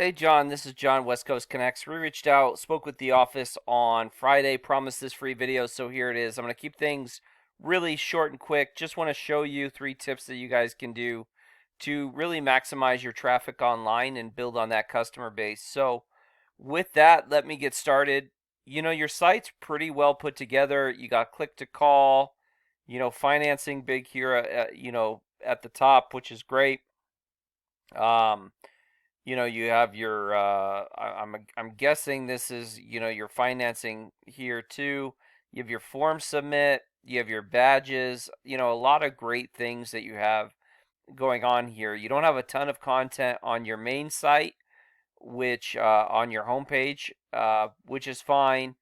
Hey John, this is John, West Coast Connects. We reached out, spoke with the office on Friday, promised this free video, so here it is. I'm going to keep things really short and quick. Just want to show you 3 tips that you guys can do to really maximize your traffic online and build on that customer base. So, with that, let me get started. Your site's pretty well put together. You got click to call, financing big here, at the top, which is great. Um, you have your I'm guessing this is, your financing here too. You have your form submit, you have your badges, a lot of great things that you have going on here. You don't have a ton of content on your main site, which on your homepage, which is fine,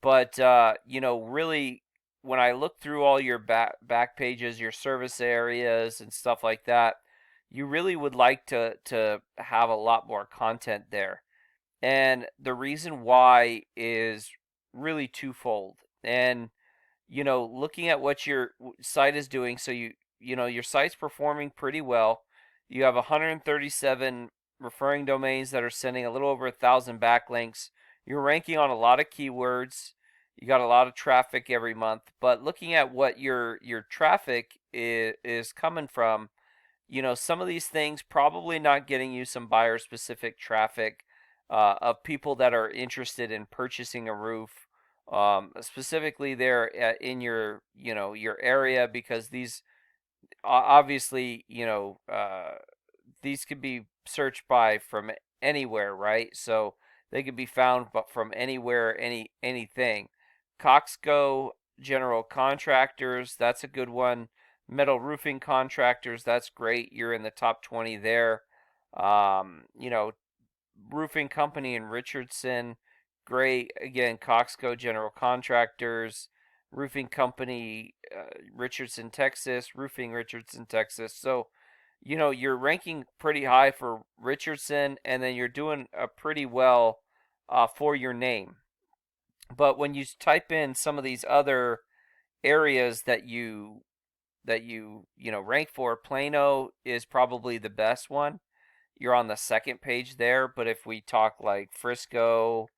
but really when I look through all your back pages, your service areas and stuff like that, you really would like to have a lot more content there. And the reason why is really twofold. And looking at what your site is doing, so your site's performing pretty well. You have 137 referring domains that are sending a little over 1,000 backlinks. You're ranking on a lot of keywords. You got a lot of traffic every month. But looking at what your traffic is coming from, some of these things probably not getting you some buyer specific traffic of people that are interested in purchasing a roof, specifically there in your area, because these obviously, these could be searched by from anywhere, right? So they could be found but from anywhere, anything. Coxco general contractors, that's a good one. Metal roofing contractors, that's great. You're in the top 20 there. Um, you know, roofing company in Richardson, great. Again, Coxco general contractors, roofing company Richardson, Texas, roofing Richardson, Texas. So, you're ranking pretty high for Richardson, and then you're doing pretty well for your name. But when you type in some of these other areas that you rank for, Plano is probably the best one. You're on the second page there, but if we talk like Frisco,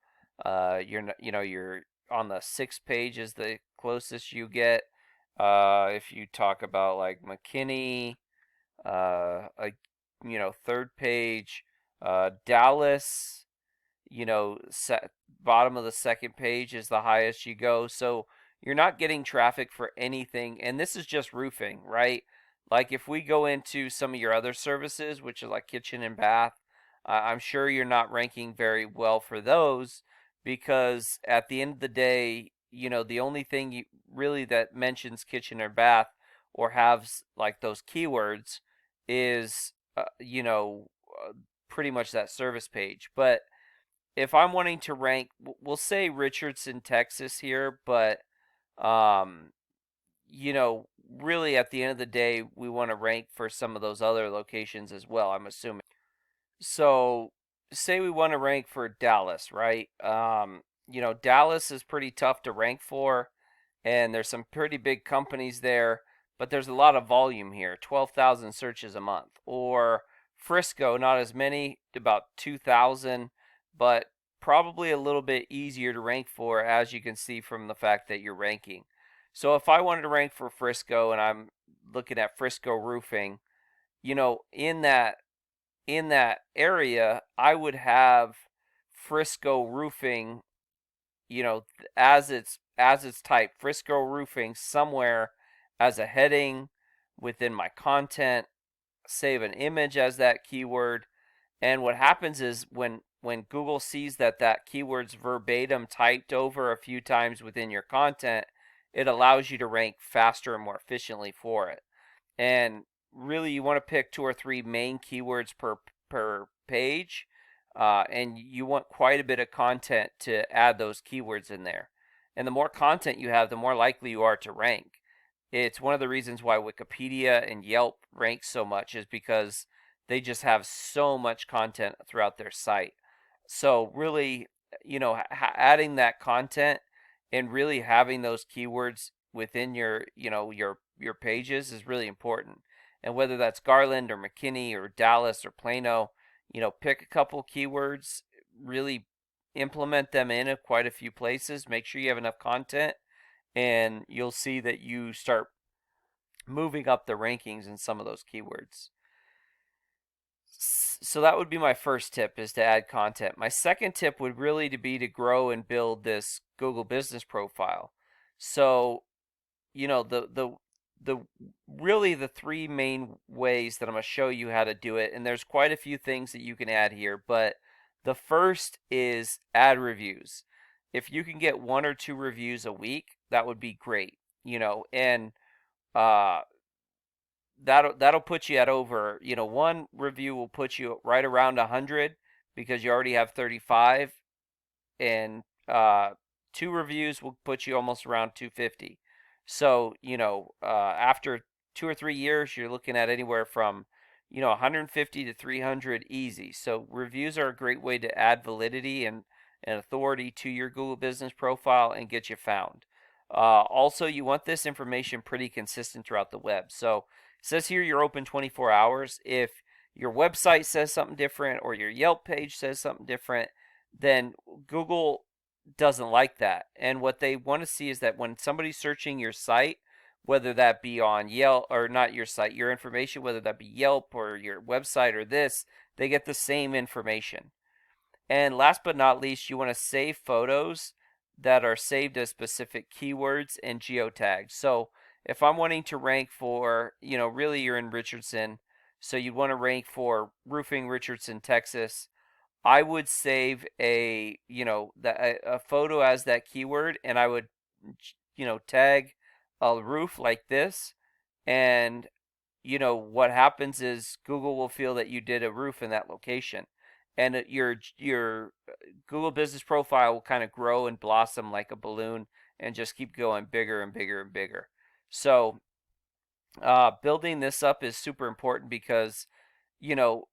you're on the sixth page is the closest you get. If you talk about like McKinney, like third page, Dallas, bottom of the second page is the highest you go. So you're not getting traffic for anything, and this is just roofing, right? Like if we go into some of your other services, which is like kitchen and bath, I'm sure you're not ranking very well for those, because at the end of the day, the only thing you really that mentions kitchen or bath or has like those keywords is pretty much that service page. But if I'm wanting to rank, we'll say Richardson, Texas here, but um, really at the end of the day, we want to rank for some of those other locations as well, I'm assuming. So, say we want to rank for Dallas, right? Dallas is pretty tough to rank for, and there's some pretty big companies there, but there's a lot of volume here, 12,000 searches a month. Or Frisco, not as many, about 2,000, but probably a little bit easier to rank for, as you can see from the fact that you're ranking. So if I wanted to rank for Frisco and I'm looking at Frisco roofing, in that area, I would have Frisco roofing, as its type, Frisco roofing somewhere as a heading within my content, save an image as that keyword. And what happens is when Google sees that keyword's verbatim typed over a few times within your content, it allows you to rank faster and more efficiently for it. And really, you want to pick 2 or 3 main keywords per page, and you want quite a bit of content to add those keywords in there. And the more content you have, the more likely you are to rank. It's one of the reasons why Wikipedia and Yelp rank so much, is because they just have so much content throughout their site. So really, adding that content and really having those keywords within your pages is really important. And whether that's Garland or McKinney or Dallas or Plano, Pick a couple keywords, really implement them in quite a few places. Make sure you have enough content, and you'll see that you start moving up the rankings in some of those keywords. So that would be my first tip, is to add content. My second tip would really be to grow and build this Google business profile. So, the really the three main ways that I'm going to show you how to do it, and there's quite a few things that you can add here, but the first is add reviews. If you can get 1 or 2 reviews a week, that would be great. And uh, that'll put you at over, one review will put you right around 100 because you already have 35, and 2 reviews will put you almost around 250. So after 2 or 3 years, you're looking at anywhere from 150 to 300 easy. So reviews are a great way to add validity and authority to your Google business profile and get you found. Also, you want this information pretty consistent throughout the web. So it says here you're open 24 hours. If your website says something different or your Yelp page says something different, then Google doesn't like that. And what they want to see is that when somebody's searching your site, whether that be on Yelp, or not your site, your information, whether that be Yelp or your website or this, they get the same information. And last but not least, you want to save photos that are saved as specific keywords and geotags. So if I'm wanting to rank for, really you're in Richardson, so you'd want to rank for roofing Richardson, Texas. I would save a photo as that keyword, and I would tag a roof like this, and what happens is Google will feel that you did a roof in that location, and your Google business profile will kind of grow and blossom like a balloon and just keep going bigger and bigger and bigger. So building this up is super important because you know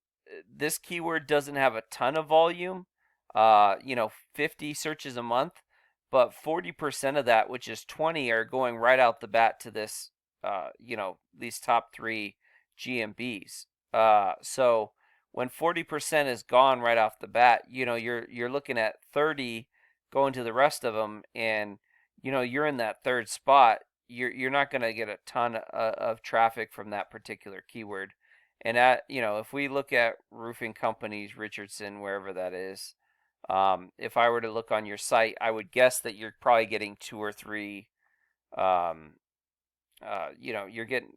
this keyword doesn't have a ton of volume, 50 searches a month, but 40% of that, which is 20, are going right out the bat to this, these top 3 GMBs. So when 40% is gone right off the bat, you're looking at 30 going to the rest of them, and you're in that third spot. You're not going to get a ton of traffic from that particular keyword. And if we look at roofing companies, Richardson, wherever that is, if I were to look on your site, I would guess that you're probably getting 2 or 3. You're getting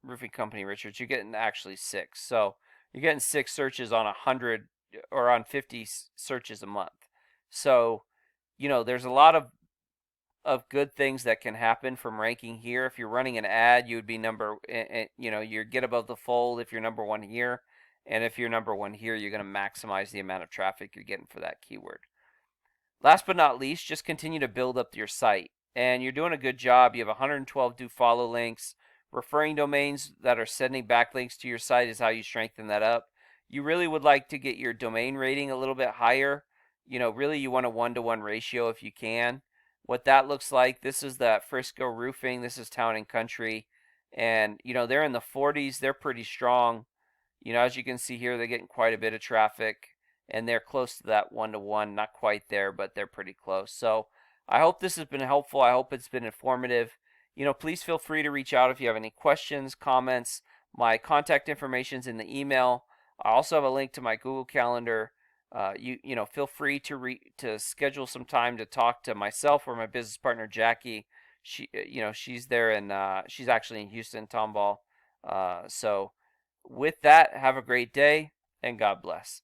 roofing company Richards. You're getting actually 6. So you're getting 6 searches on 100 or on 50 searches a month. So there's a lot of good things that can happen from ranking here. If you're running an ad, you would be you get above the fold if you're number 1 here. And if you're number 1 here, you're going to maximize the amount of traffic you're getting for that keyword. Last but not least, just continue to build up your site. And you're doing a good job. You have 112 do follow links. Referring domains that are sending backlinks to your site is how you strengthen that up. You really would like to get your domain rating a little bit higher. Really you want a 1-to-1 ratio if you can. What that looks like, this is that Frisco roofing, this is Town and Country, and they're in the 40s. They're pretty strong. As you can see here, they're getting quite a bit of traffic, and they're close to that 1-to-1. Not quite there, but they're pretty close. So I hope this has been helpful. I hope it's been informative. Please feel free to reach out if you have any questions, comments. My contact information is in the email. I also have a link to my Google Calendar. Feel free to schedule some time to talk to myself or my business partner Jackie. She's there, and she's actually in Houston, Tomball. So with that, have a great day, and God bless.